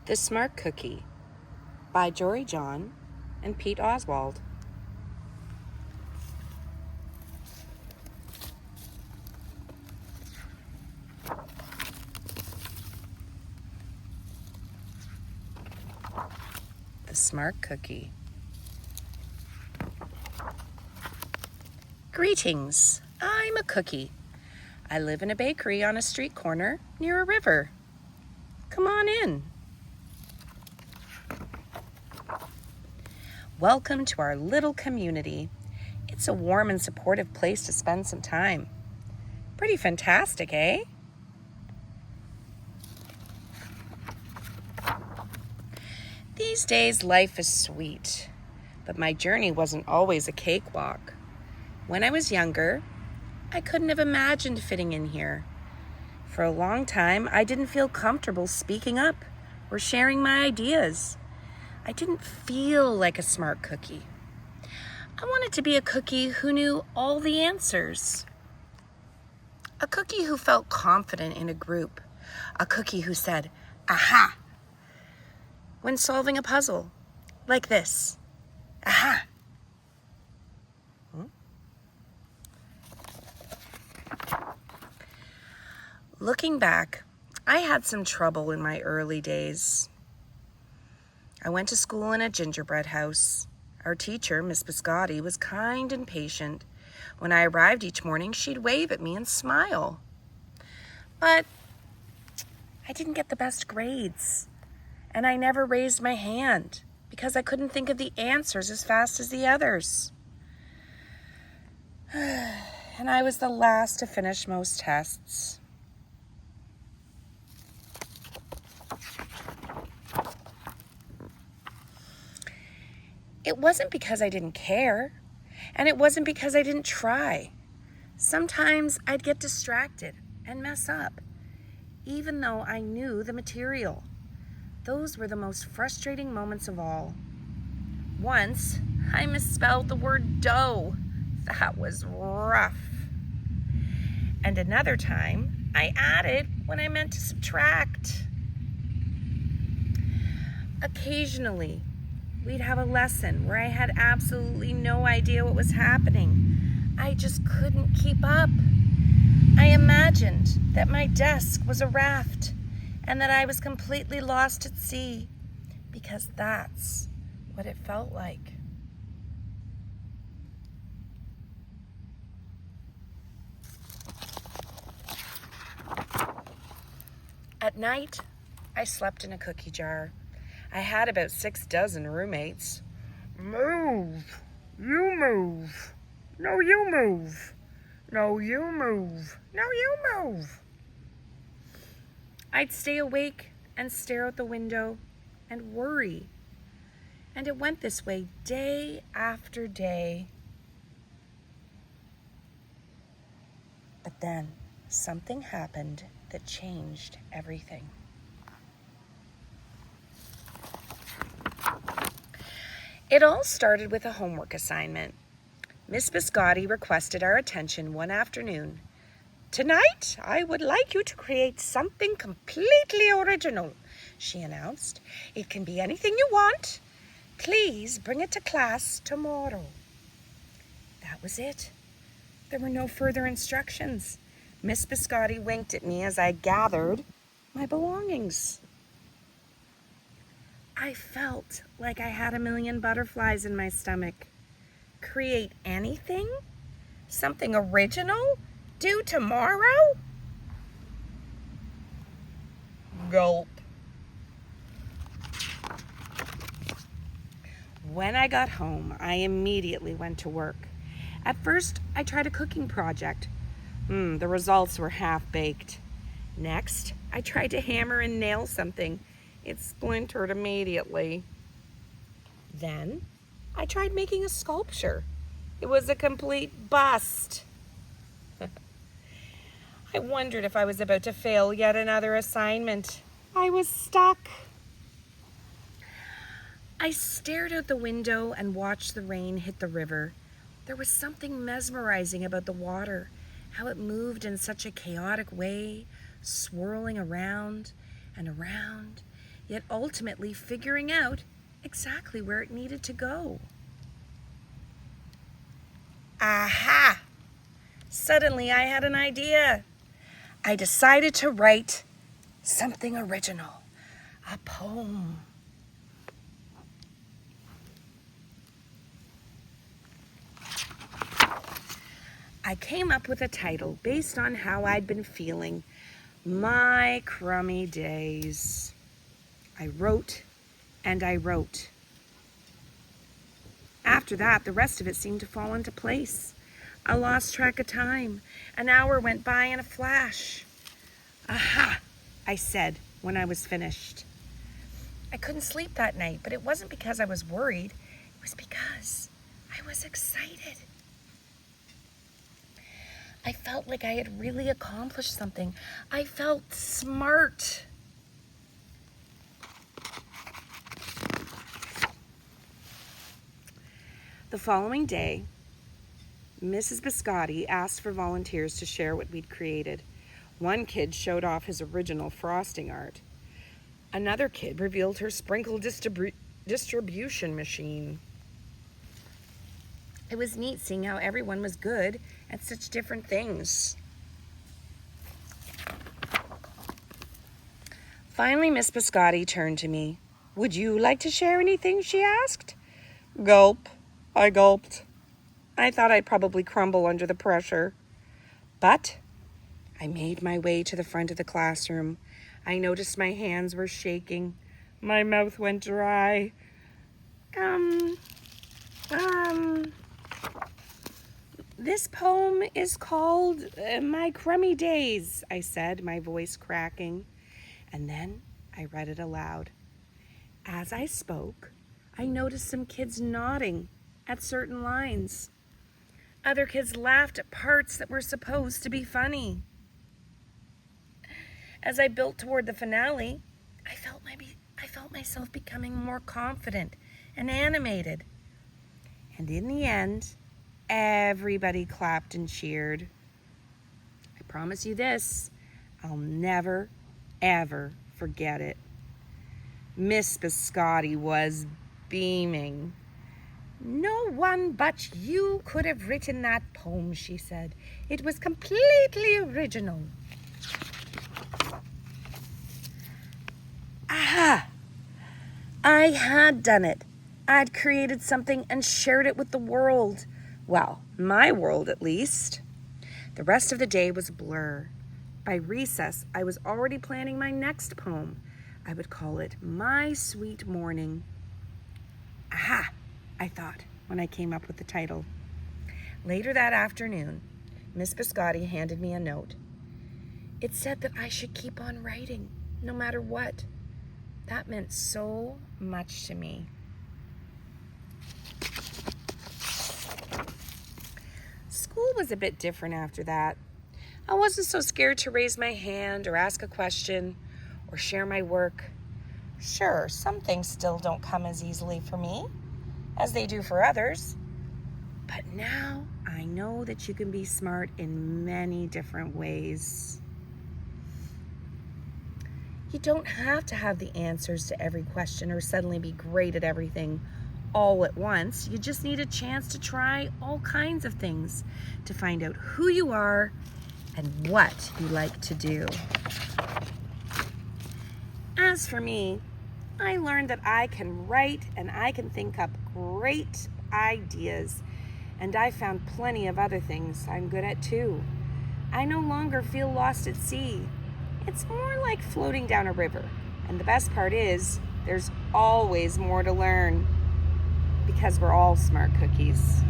The Smart Cookie by Jory and Pete Oswald. The Smart Cookie. Greetings, I'm a cookie. I live in a bakery on a street corner near a river. Come on in. Welcome to our little community. It's a warm and supportive place to spend some time. Pretty fantastic, eh? These days, life is sweet, but my journey wasn't always a cakewalk. When I was younger, I couldn't have imagined fitting in here. For a long time, I didn't feel comfortable speaking up or sharing my ideas. I didn't feel like a smart cookie. I wanted to be a cookie who knew all the answers. A cookie who felt confident in a group. A cookie who said, "Aha!" when solving a puzzle, like this. Aha! Looking back, I had some trouble in my early days. I went to school in a gingerbread house. Our teacher, Miss Biscotti, was kind and patient. When I arrived each morning, she'd wave at me and smile. But I didn't get the best grades, and I never raised my hand because I couldn't think of the answers as fast as the others. And I was the last to finish most tests. It wasn't because I didn't care, and it wasn't because I didn't try. Sometimes I'd get distracted and mess up, even though I knew the material. Those were the most frustrating moments of all. Once, I misspelled the word dough. That was rough. And another time, I added when I meant to subtract. Occasionally, we'd have a lesson where I had absolutely no idea what was happening. I just couldn't keep up. I imagined that my desk was a raft and that I was completely lost at sea, because that's what it felt like. At night, I slept in a cookie jar. I had about 6 dozen roommates. Move! You move! No, you move! No, you move! No, you move! I'd stay awake and stare out the window and worry. And it went this way day after day. But then something happened that changed everything. It all started with a homework assignment. Miss Biscotti requested our attention one afternoon. "Tonight, I would like you to create something completely original," she announced. "It can be anything you want. Please bring it to class tomorrow." That was it. There were no further instructions. Miss Biscotti winked at me as I gathered my belongings. I felt like I had a million butterflies in my stomach. Create anything? Something original? Due tomorrow? Gulp. When I got home, I immediately went to work. At first, I tried a cooking project. The results were half-baked. Next, I tried to hammer and nail something. It splintered immediately. Then, I tried making a sculpture. It was a complete bust. I wondered if I was about to fail yet another assignment. I was stuck. I stared out the window and watched the rain hit the river. There was something mesmerizing about the water, how it moved in such a chaotic way, swirling around and around, yet ultimately figuring out exactly where it needed to go. Aha! Suddenly I had an idea. I decided to write something original, a poem. I came up with a title based on how I'd been feeling. My crummy days. I wrote and I wrote. After that, the rest of it seemed to fall into place. I lost track of time. An hour went by in a flash. Aha, I said when I was finished. I couldn't sleep that night, but it wasn't because I was worried. It was because I was excited. I felt like I had really accomplished something. I felt smart. The following day, Mrs. Biscotti asked for volunteers to share what we'd created. One kid showed off his original frosting art. Another kid revealed her sprinkle distribution machine. It was neat seeing how everyone was good at such different things. Finally, Miss Biscotti turned to me. "Would you like to share anything?" she asked. Gulp. I gulped. I thought I'd probably crumble under the pressure. But I made my way to the front of the classroom. I noticed my hands were shaking. My mouth went dry. This poem is called My Crummy Days, I said, my voice cracking. And then I read it aloud. As I spoke, I noticed some kids nodding at certain lines. Other kids laughed at parts that were supposed to be funny. As I built toward the finale, I felt myself becoming more confident and animated. And in the end, everybody clapped and cheered. I promise you this, I'll never, ever forget it. Miss Biscotti was beaming. "No one but you could have written that poem," she said. "It was completely original." Aha! I had done it. I'd created something and shared it with the world. Well, my world at least. The rest of the day was a blur. By recess, I was already planning my next poem. I would call it My Sweet Morning. Aha, I thought when I came up with the title. Later that afternoon, Miss Biscotti handed me a note. It said that I should keep on writing, no matter what. That meant so much to me. School was a bit different after that. I wasn't so scared to raise my hand or ask a question or share my work. Sure, some things still don't come as easily for me as they do for others. But now I know that you can be smart in many different ways. You don't have to have the answers to every question or suddenly be great at everything all at once. You just need a chance to try all kinds of things to find out who you are and what you like to do. As for me, I learned that I can write and I can think up great ideas, and I found plenty of other things I'm good at too. I no longer feel lost at sea. It's more like floating down a river, and the best part is there's always more to learn because we're all smart cookies.